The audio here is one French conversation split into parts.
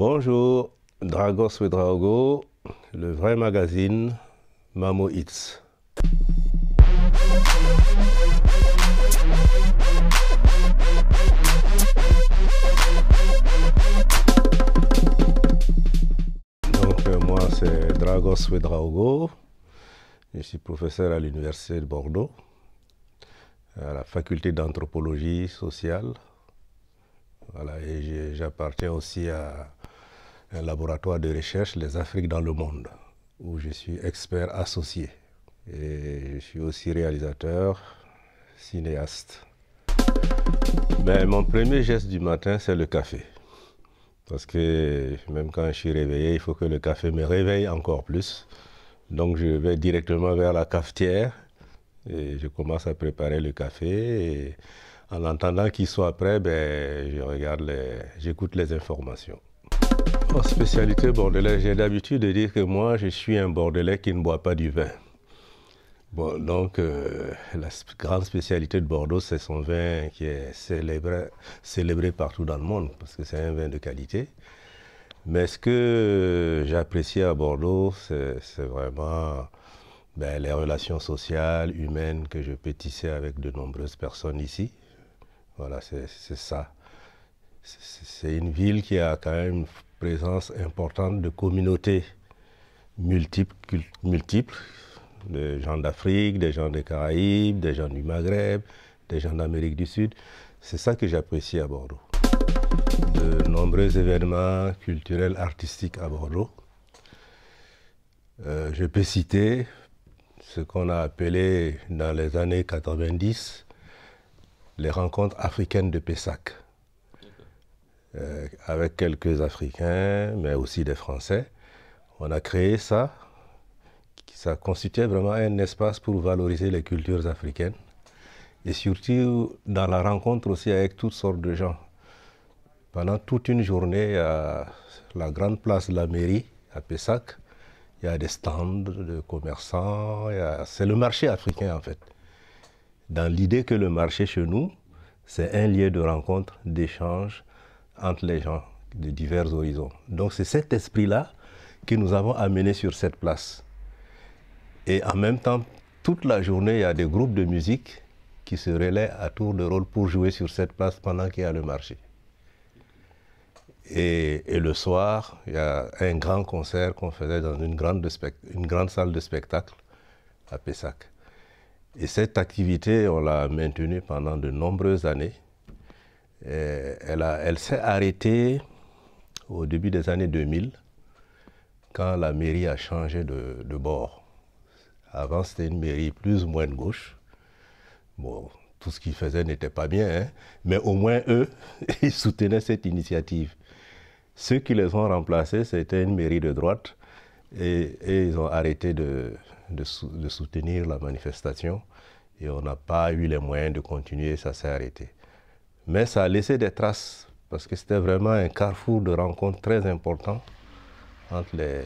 Bonjour, Dragos Ouedraogo, le vrai magazine Mamo Hits. Donc moi c'est Dragos Ouedraogo, je suis professeur à l'université de Bordeaux, à la faculté d'anthropologie sociale. Voilà, et j'appartiens aussi à un laboratoire de recherche, les Afriques dans le monde, où je suis expert associé. Et je suis aussi réalisateur, cinéaste. Mais mon premier geste du matin, c'est le café. Parce que même quand je suis réveillé, il faut que le café me réveille encore plus. Donc je vais directement vers la cafetière et je commence à préparer le café. Et en attendant qu'il soit prêt, j'écoute les informations. En spécialité bordelaise, j'ai l'habitude de dire que moi, je suis un Bordelais qui ne boit pas du vin. Bon, donc, la grande spécialité de Bordeaux, c'est son vin qui est célébré partout dans le monde, parce que c'est un vin de qualité. Mais ce que j'apprécie à Bordeaux, c'est vraiment les relations sociales, humaines que je peux tisser avec de nombreuses personnes ici. Voilà, c'est ça. C'est une ville qui a quand même une présence importante de communautés multiples, des gens d'Afrique, des gens des Caraïbes, des gens du Maghreb, des gens d'Amérique du Sud. C'est ça que j'apprécie à Bordeaux. De nombreux événements culturels, artistiques à Bordeaux. Je peux citer ce qu'on a appelé dans les années 90 les rencontres africaines de Pessac. Avec quelques Africains, mais aussi des Français. On a créé ça. Ça constituait vraiment un espace pour valoriser les cultures africaines. Et surtout dans la rencontre aussi avec toutes sortes de gens. Pendant toute une journée, à la grande place de la mairie, à Pessac, il y a des stands de commerçants. C'est le marché africain en fait. Dans l'idée que le marché chez nous, c'est un lieu de rencontre, d'échange, entre les gens de divers horizons. Donc c'est cet esprit-là que nous avons amené sur cette place. Et en même temps, toute la journée, il y a des groupes de musique qui se relaient à tour de rôle pour jouer sur cette place pendant qu'il y a le marché. Et le soir, il y a un grand concert qu'on faisait dans une grande salle de spectacle à Pessac. Et cette activité, on l'a maintenue pendant de nombreuses années. Elle s'est arrêtée au début des années 2000, quand la mairie a changé de bord. Avant, c'était une mairie plus ou moins de gauche. Bon, tout ce qu'ils faisaient n'était pas bien, hein, mais au moins eux, ils soutenaient cette initiative. Ceux qui les ont remplacés, c'était une mairie de droite, et ils ont arrêté de soutenir la manifestation, et on n'a pas eu les moyens de continuer, ça s'est arrêté. Mais ça a laissé des traces, parce que c'était vraiment un carrefour de rencontres très important entre les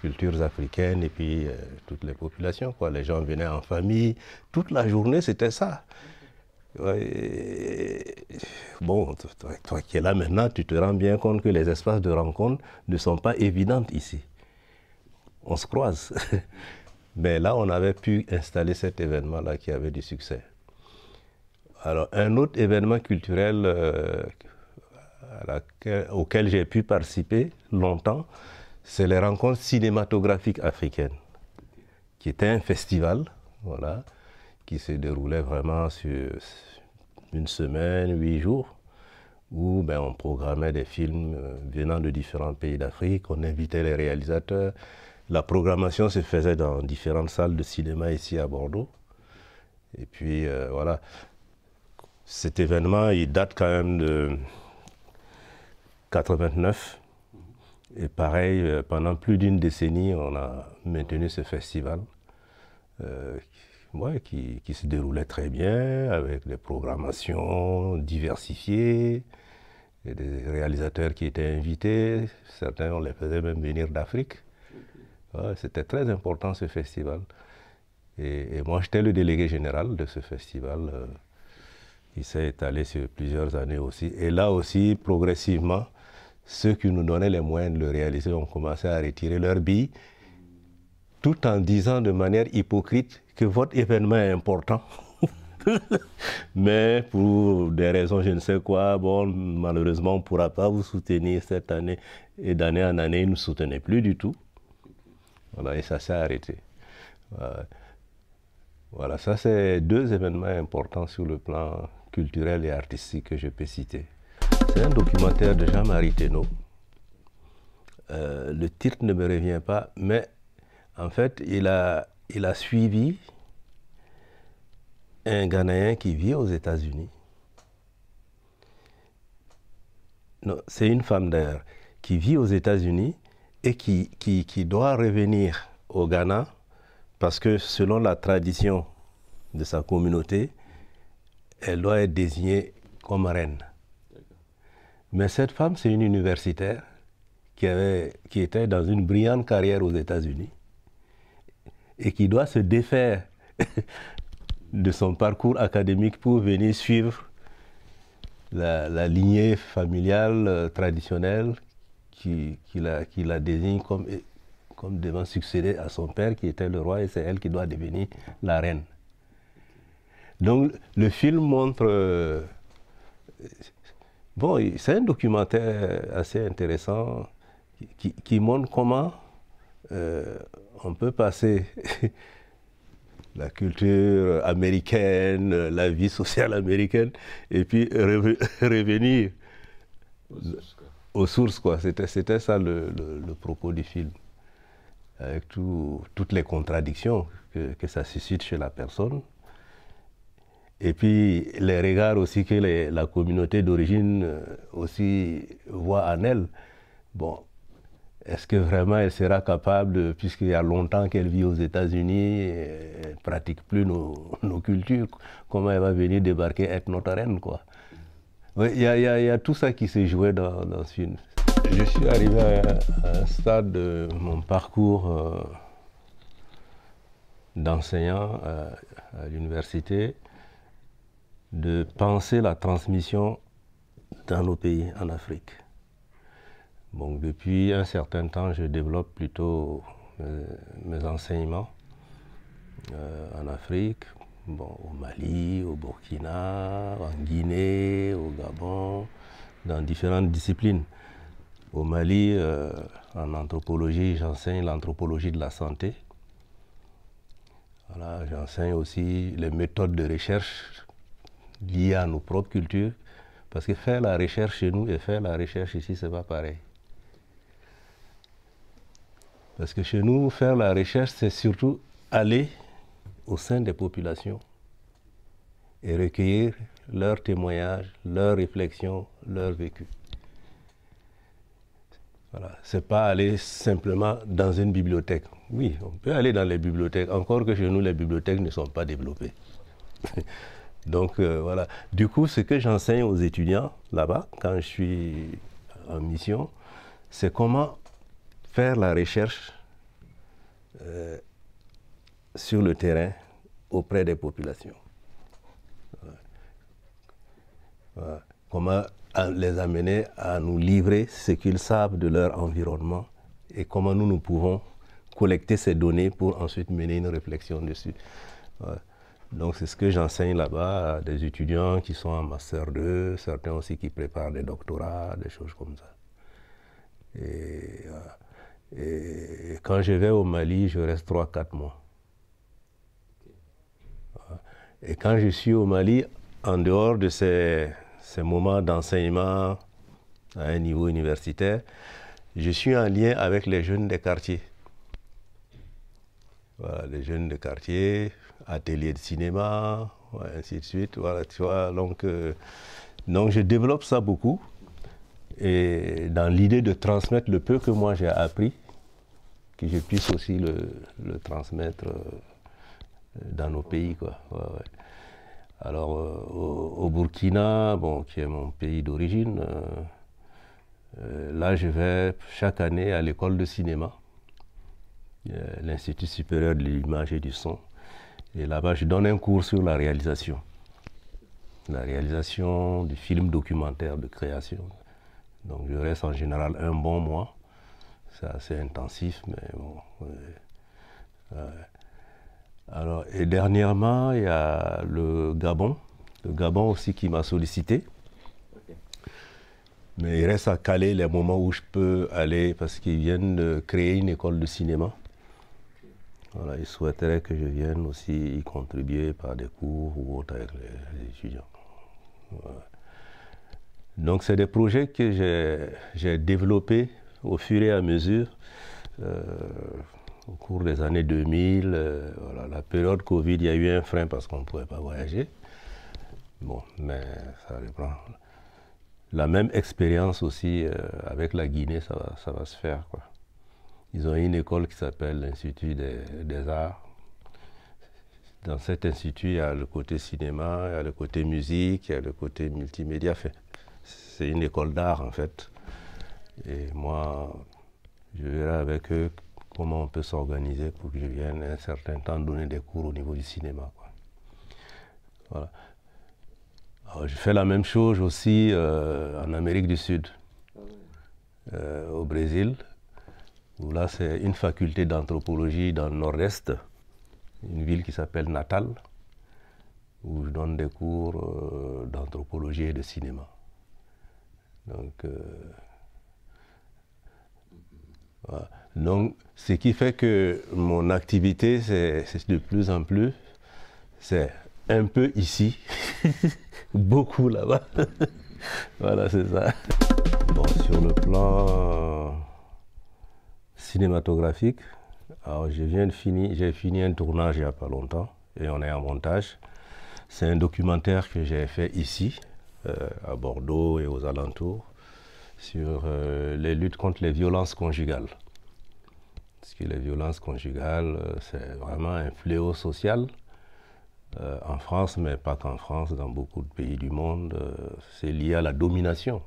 cultures africaines et puis toutes les populations, quoi. Les gens venaient en famille, toute la journée c'était ça. Bon, toi qui es là maintenant, tu te rends bien compte que les espaces de rencontre ne sont pas évidents ici. On se croise. Mais là, on avait pu installer cet événement-là qui avait du succès. Alors, un autre événement culturel auquel j'ai pu participer longtemps, c'est les rencontres cinématographiques africaines, qui était un festival, voilà, qui se déroulait vraiment sur une semaine, 8 jours, où on programmait des films venant de différents pays d'Afrique, on invitait les réalisateurs. La programmation se faisait dans différentes salles de cinéma ici à Bordeaux. Et puis, voilà. Cet événement, il date quand même de 89. Et pareil, pendant plus d'une décennie, on a maintenu ce festival qui se déroulait très bien, avec des programmations diversifiées, et des réalisateurs qui étaient invités. Certains, on les faisait même venir d'Afrique. Ouais, c'était très important ce festival. Et moi, j'étais le délégué général de ce festival. Il s'est étalé sur plusieurs années aussi. Et là aussi, progressivement, ceux qui nous donnaient les moyens de le réaliser ont commencé à retirer leurs billes, tout en disant de manière hypocrite que votre événement est important. Mais pour des raisons je ne sais quoi, bon, malheureusement on ne pourra pas vous soutenir cette année. Et d'année en année, ils ne nous soutenaient plus du tout. Voilà, et ça s'est arrêté. Voilà, ça c'est deux événements importants sur le plan culturel et artistique que je peux citer. C'est un documentaire de Jean-Marie Thénault. Le titre ne me revient pas, mais en fait, il a suivi un Ghanéen qui vit aux États-Unis. Non, c'est une femme d'ailleurs, qui vit aux États-Unis et qui doit revenir au Ghana parce que selon la tradition de sa communauté, elle doit être désignée comme reine. Mais cette femme, c'est une universitaire qui était dans une brillante carrière aux États-Unis et qui doit se défaire de son parcours académique pour venir suivre la lignée familiale traditionnelle qui la désigne comme devant succéder à son père qui était le roi, et c'est elle qui doit devenir la reine. Donc le film montre... bon, c'est un documentaire assez intéressant qui montre comment on peut passer la culture américaine, la vie sociale américaine, et puis revenir aux sources, quoi. C'était ça le propos du film, avec toutes les contradictions que ça suscite chez la personne, et puis les regards aussi que la communauté d'origine aussi voit en elle. Bon, est-ce que vraiment elle sera capable, puisqu'il y a longtemps qu'elle vit aux États-Unis, elle ne pratique plus nos cultures, comment elle va venir débarquer être notre reine, quoi. Oui, il y a tout ça qui s'est joué dans ce film. Je suis arrivé à un stade de mon parcours d'enseignant à l'université de penser la transmission dans nos pays, en Afrique. Donc depuis un certain temps, je développe plutôt mes enseignements en Afrique, bon, au Mali, au Burkina, en Guinée, au Gabon, dans différentes disciplines. Au Mali, en anthropologie, j'enseigne l'anthropologie de la santé. Voilà, j'enseigne aussi les méthodes de recherche liées à nos propres cultures, parce que faire la recherche chez nous et faire la recherche ici, c'est pas pareil. Parce que chez nous, faire la recherche, c'est surtout aller au sein des populations et recueillir leurs témoignages, leurs réflexions, leurs vécus. Voilà. C'est pas aller simplement dans une bibliothèque. Oui, on peut aller dans les bibliothèques, encore que chez nous, les bibliothèques ne sont pas développées. Donc voilà. Du coup, ce que j'enseigne aux étudiants là-bas, quand je suis en mission, c'est comment faire la recherche sur le terrain auprès des populations. Voilà. Comment les amener à nous livrer ce qu'ils savent de leur environnement et comment nous pouvons collecter ces données pour ensuite mener une réflexion dessus. Voilà. Donc c'est ce que j'enseigne là-bas à des étudiants qui sont en Master 2, certains aussi qui préparent des doctorats, des choses comme ça. Et quand je vais au Mali, je reste 3-4 mois. Et quand je suis au Mali, en dehors de ces moments d'enseignement à un niveau universitaire, je suis en lien avec les jeunes des quartiers. Voilà, les jeunes de quartier, ateliers de cinéma, ainsi de suite. Voilà, tu vois, donc je développe ça beaucoup. Et dans l'idée de transmettre le peu que moi j'ai appris, que je puisse aussi le transmettre dans nos pays, quoi. Ouais, ouais. Alors, au Burkina, bon, qui est mon pays d'origine, là je vais chaque année à l'école de cinéma, l'Institut supérieur de l'image et du son. Et là-bas, je donne un cours sur la réalisation. La réalisation du film documentaire de création. Donc je reste en général un bon mois. C'est assez intensif, mais bon. Alors, et dernièrement, il y a le Gabon. Le Gabon aussi qui m'a sollicité. Okay. Mais il reste à caler les moments où je peux aller parce qu'ils viennent de créer une école de cinéma. Okay. Voilà, ils souhaiteraient que je vienne aussi y contribuer par des cours ou autres avec les étudiants. Voilà. Donc, c'est des projets que j'ai développés au fur et à mesure. Au cours des années 2000, voilà, la période Covid, il y a eu un frein parce qu'on ne pouvait pas voyager. Bon, mais ça reprend. La même expérience aussi avec la Guinée, ça va se faire, quoi. Ils ont une école qui s'appelle l'Institut des Arts. Dans cet institut, il y a le côté cinéma, il y a le côté musique, il y a le côté multimédia. C'est une école d'art, en fait. Et moi, je verrai avec eux comment on peut s'organiser pour que je vienne un certain temps donner des cours au niveau du cinéma, quoi. Voilà. Alors, je fais la même chose aussi en Amérique du Sud, au Brésil, où là c'est une faculté d'anthropologie dans le nord-est, une ville qui s'appelle Natal, où je donne des cours d'anthropologie et de cinéma. Donc, voilà. Donc, ce qui fait que mon activité, c'est de plus en plus, c'est un peu ici, beaucoup là-bas. Voilà, c'est ça. Bon, sur le plan cinématographique, alors j'ai fini un tournage il n'y a pas longtemps et on est en montage. C'est un documentaire que j'ai fait ici, à Bordeaux et aux alentours, sur les luttes contre les violences conjugales. Parce que les violences conjugales, c'est vraiment un fléau social. En France, mais pas qu'en France, dans beaucoup de pays du monde, c'est lié à la domination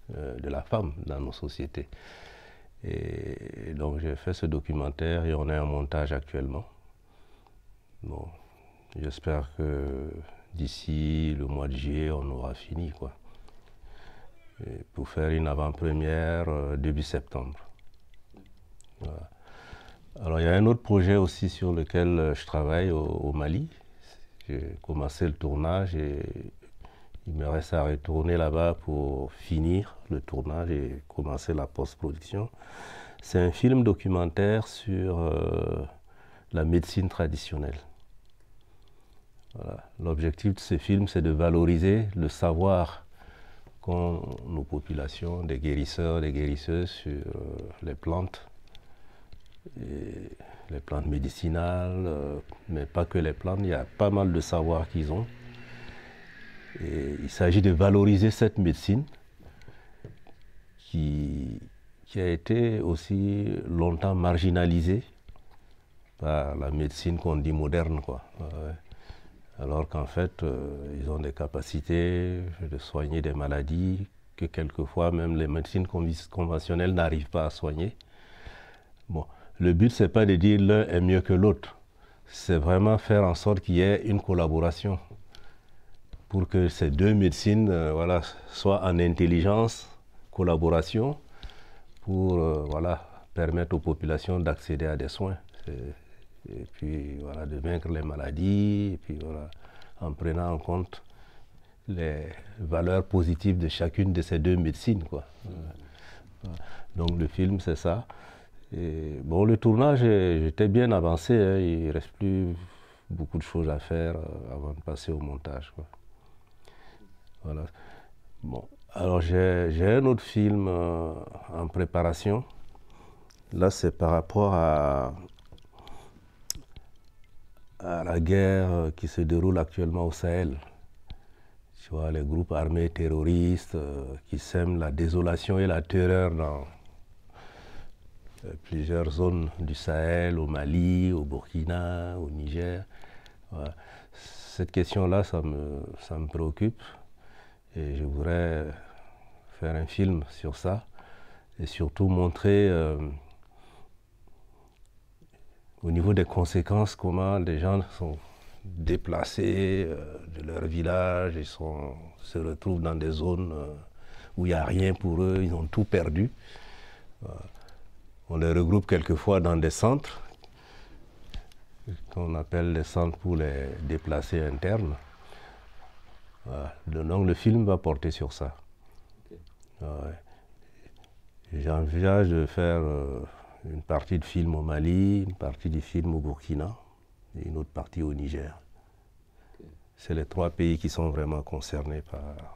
de la femme dans nos sociétés. Et donc j'ai fait ce documentaire et on est en montage actuellement. Bon, j'espère que d'ici le mois de juillet, on aura fini, quoi. Et pour faire une avant-première début septembre. Voilà. Alors il y a un autre projet aussi sur lequel je travaille au Mali. J'ai commencé le tournage et il me reste à retourner là-bas pour finir le tournage et commencer la post-production. C'est un film documentaire sur la médecine traditionnelle. Voilà. L'objectif de ce film, c'est de valoriser le savoir qu'ont nos populations, des guérisseurs, des guérisseuses sur les plantes. Et les plantes médicinales, mais pas que les plantes, il y a pas mal de savoir qu'ils ont. Et il s'agit de valoriser cette médecine qui a été aussi longtemps marginalisée par la médecine qu'on dit moderne, quoi. Alors qu'en fait, ils ont des capacités de soigner des maladies que quelquefois même les médecines conventionnelles n'arrivent pas à soigner. Bon. Le but, ce n'est pas de dire l'un est mieux que l'autre. C'est vraiment faire en sorte qu'il y ait une collaboration pour que ces deux médecines voilà, soient en intelligence, collaboration, pour voilà, permettre aux populations d'accéder à des soins. Et puis voilà, de vaincre les maladies, et puis voilà, en prenant en compte les valeurs positives de chacune de ces deux médecines, quoi. Donc le film, c'est ça. Et bon, le tournage, j'étais bien avancé, hein, il ne reste plus beaucoup de choses à faire avant de passer au montage, quoi. Voilà. Bon, alors j'ai un autre film en préparation. Là, c'est par rapport à la guerre qui se déroule actuellement au Sahel. Tu vois, les groupes armés terroristes qui sèment la désolation et la terreur dans plusieurs zones du Sahel, au Mali, au Burkina, au Niger. Voilà. Cette question-là, ça me préoccupe et je voudrais faire un film sur ça et surtout montrer au niveau des conséquences comment les gens sont déplacés de leur village et se retrouvent dans des zones où il n'y a rien pour eux, ils ont tout perdu. On les regroupe quelquefois dans des centres qu'on appelle les centres pour les déplacés internes. Donc le film va porter sur ça. J'envisage de faire une partie de film au Mali, une partie du film au Burkina et une autre partie au Niger. C'est les 3 pays qui sont vraiment concernés par